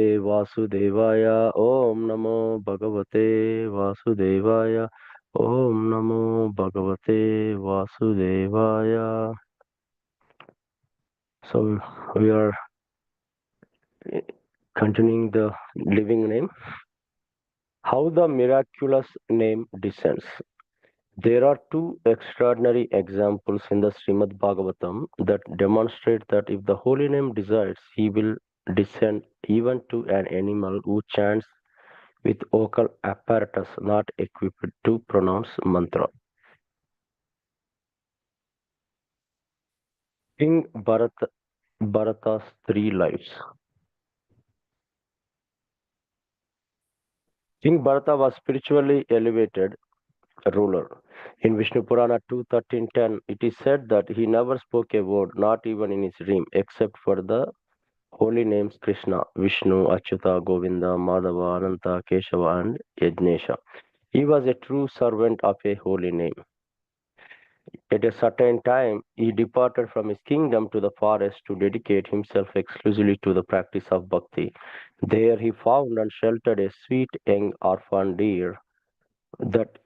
वासुदेवाय ॐ नमो भगवते वासुदेवाय ॐ नमो भगवते वासुदेवाय. So we are continuing the living name. How the miraculous name descends. There are two extraordinary examples in the Srimad Bhagavatam that demonstrate that if the holy name desires, he will descend even to an animal who chants with vocal apparatus not equipped to pronounce mantra. King Bharata's three lives. King Bharata was spiritually elevated ruler. In Vishnu Purana 2.13.10, it is said that he never spoke a word, not even in his dream, except for the holy names Krishna, Vishnu, Achyuta, Govinda, Madhava, Ananta, Keshava, and Yajnesha. He was a true servant of a holy name. At a certain time, he departed from his kingdom to the forest to dedicate himself exclusively to the practice of bhakti. There he found and sheltered a sweet young orphan deer that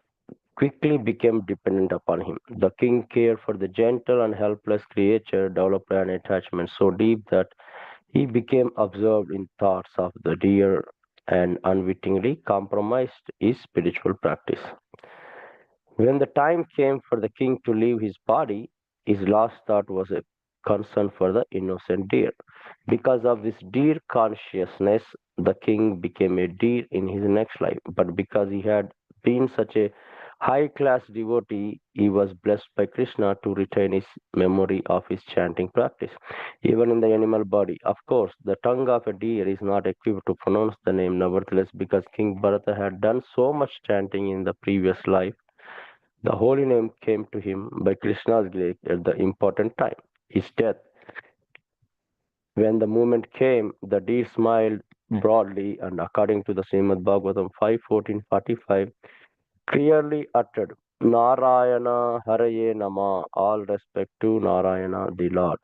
quickly became dependent upon him. The king cared for the gentle and helpless creature, developed an attachment so deep that he became absorbed in thoughts of the deer and unwittingly compromised his spiritual practice. When the time came for the king to leave his body, his last thought was a concern for the innocent deer. Because of this deer consciousness, the king became a deer in his next life. But because he had been such a high class devotee, he was blessed by Krishna to retain his memory of his chanting practice, even in the animal body. Of course, the tongue of a deer is not equipped to pronounce the name, nevertheless, because King Bharata had done so much chanting in the previous life the holy name came to him by Krishna's grace at the important time, his death. When the moment came, the deer smiled broadly and, according to the Srimad Bhagavatam 5.14.45, clearly uttered, Narayana Haraye Nama, all respect to Narayana the Lord.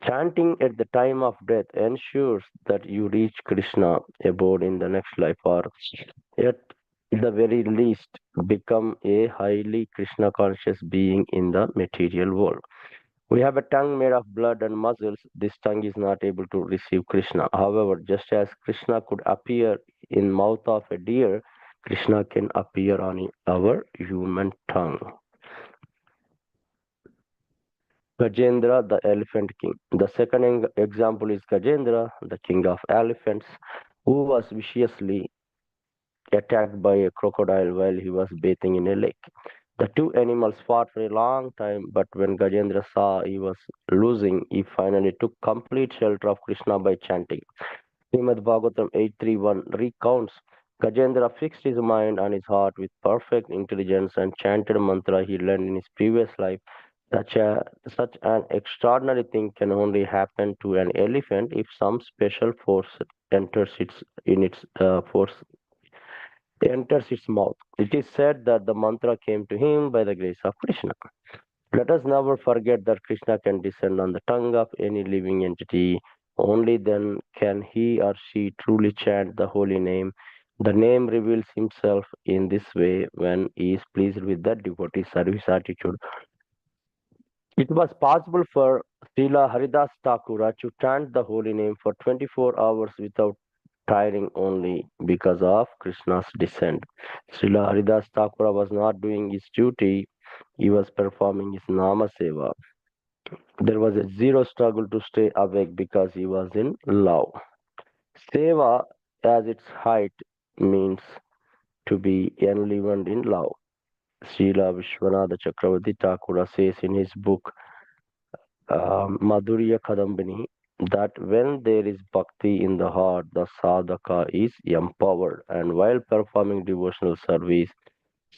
Chanting at the time of death ensures that you reach Krishna abode in the next life or at the very least become a highly Krishna conscious being in the material world. We have a tongue made of blood and muscles. This tongue is not able to receive Krishna. However, just as Krishna could appear in mouth of a deer, Krishna can appear on our human tongue. Gajendra, the elephant king. The second example is Gajendra, the king of elephants, who was viciously attacked by a crocodile while he was bathing in a lake. The two animals fought for a long time, but when Gajendra saw he was losing, he finally took complete shelter of Krishna by chanting. Srimad Bhagavatam 831 recounts Gajendra fixed his mind and his heart with perfect intelligence and chanted mantra he learned in his previous life. Such an extraordinary thing can only happen to an elephant if some special force enters enters its mouth. It is said that the mantra came to him by the grace of Krishna. Let us never forget that Krishna can descend on the tongue of any living entity. Only then can he or she truly chant the holy name. The name reveals himself in this way when he is pleased with the devotee service attitude. It was possible for Srila Haridas Thakura to chant the holy name for 24 hours without tiring only because of Krishna's descent. Srila Haridas Thakura was not doing his duty, he was performing his Nama Seva. There was a zero struggle to stay awake because he was in love. Seva, as its height, means to be enlivened in love. Srila Vishwanatha Chakravarti Thakura says in his book Madhurya Kadambini that when there is bhakti in the heart, the sadhaka is empowered, and while performing devotional service,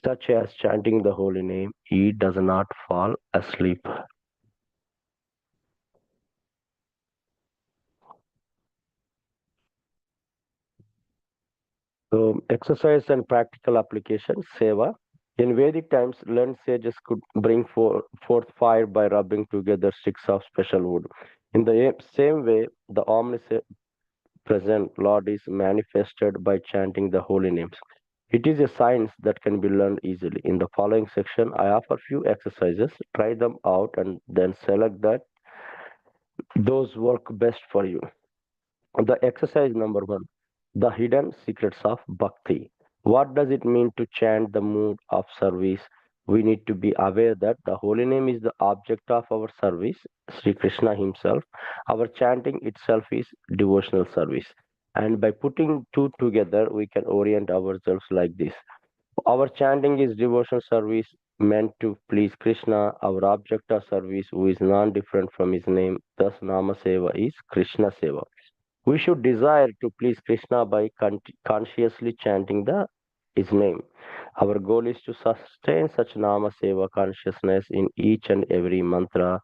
such as chanting the holy name, he does not fall asleep. So, exercise and practical application, seva. In Vedic times, learned sages could bring forth fire by rubbing together sticks of special wood. In the same way, the present Lord is manifested by chanting the holy names. It is a science that can be learned easily. In the following section, I offer few exercises. Try them out and then select that those work best for you. The exercise number one, the hidden secrets of bhakti. What does it mean to chant the mood of service? We need to be aware that the holy name is the object of our service, Sri Krishna himself. Our chanting itself is devotional service. And by putting two together, we can orient ourselves like this. Our chanting is devotional service meant to please Krishna. Our object of service, who is non different from his name, thus Nama Seva is Krishna Seva. We should desire to please Krishna by consciously chanting his name. Our goal is to sustain such Nama Seva consciousness in each and every mantra.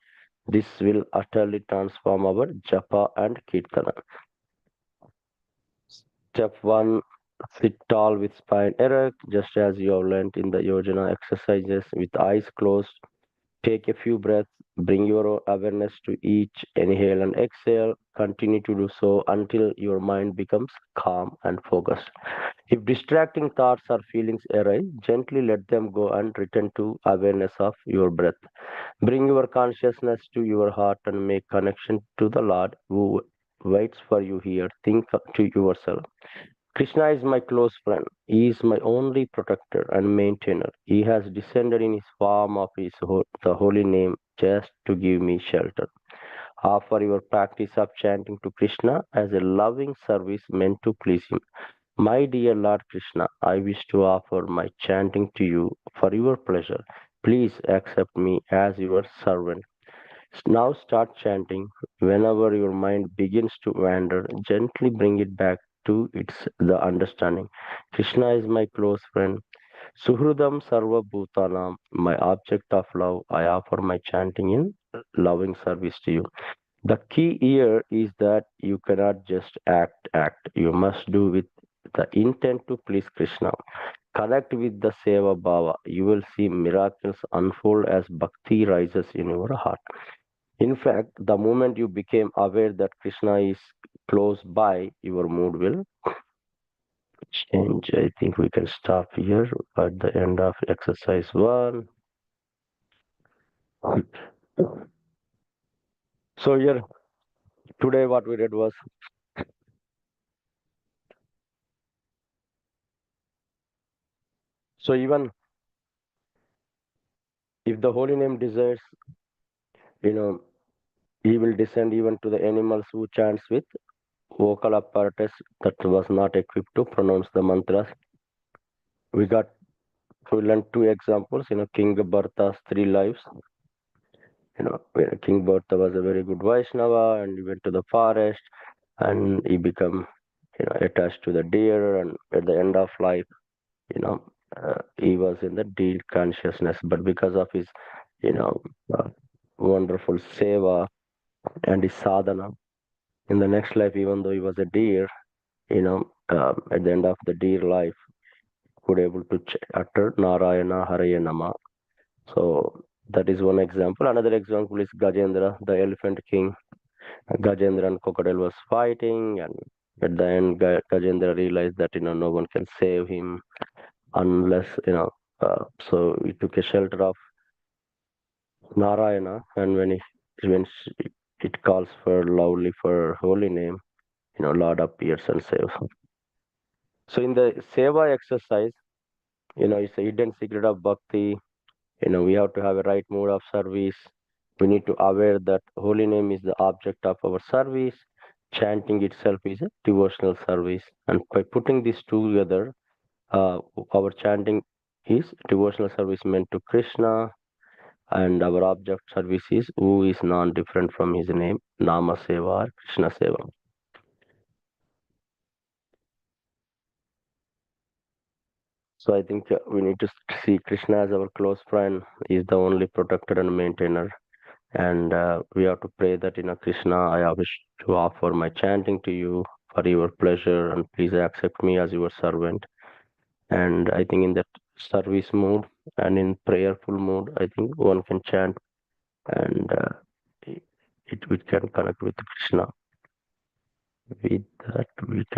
This will utterly transform our japa and kirtana. Step 1, sit tall with spine erect, just as you have learnt in the yojana exercises with eyes closed. Take a few breaths, bring your awareness to each inhale and exhale. Continue to do so until your mind becomes calm and focused. If distracting thoughts or feelings arise, gently let them go and return to awareness of your breath. Bring your consciousness to your heart and make connection to the Lord who waits for you here. Think to yourself. Krishna is my close friend. He is my only protector and maintainer. He has descended in his form of the holy name just to give me shelter. Offer your practice of chanting to Krishna as a loving service meant to please him. My dear Lord Krishna, I wish to offer my chanting to you for your pleasure. Please accept me as your servant. Now start chanting. Whenever your mind begins to wander, gently bring it back to its the understanding. Krishna is my close friend. Suhrudam Sarva Bhutanam, my object of love. I offer my chanting in loving service to you. The key here is that you cannot just act. You must do with the intent to please Krishna. Connect with the Seva Bhava. You will see miracles unfold as bhakti rises in your heart. In fact, the moment you became aware that Krishna is close by, your mood will change. I think we can stop here at the end of exercise one. So here today what we did was, so even if the holy name desires, you know, he will descend even to the animals who chants with vocal apparatus that was not equipped to pronounce the mantras. We got to learn two examples, King Bharta's three lives. Where King Bharta was a very good Vaishnava and he went to the forest and he became, attached to the deer, and at the end of life, you know, he was in the deer consciousness. But because of his, you know, uh, wonderful seva and his sadhana, in the next life, even though he was a deer, at the end of the deer life, could able to utter Narayana Haraya Nama. So that is one example. Another example is Gajendra, the elephant king. Gajendra and crocodile was fighting, and at the end, Gajendra realized that no one can save him unless so he took a shelter of Narayana, and it calls for loudly for holy name, Lord appears and saves him. So in the seva exercise, it's a hidden secret of bhakti. We have to have a right mode of service. We need to aware that holy name is the object of our service. Chanting itself is a devotional service, and by putting these two together, our chanting is devotional service meant to Krishna, and our object service is who is non-different from his name, Nama Seva or Krishna Seva. So I think we need to see Krishna as our close friend. He is the only protector and maintainer. And we have to pray that, Krishna, I wish to offer my chanting to you for your pleasure, and please accept me as your servant. And I think in that service mood and in prayerful mood, I think one can chant, and it can connect with Krishna. With that, we can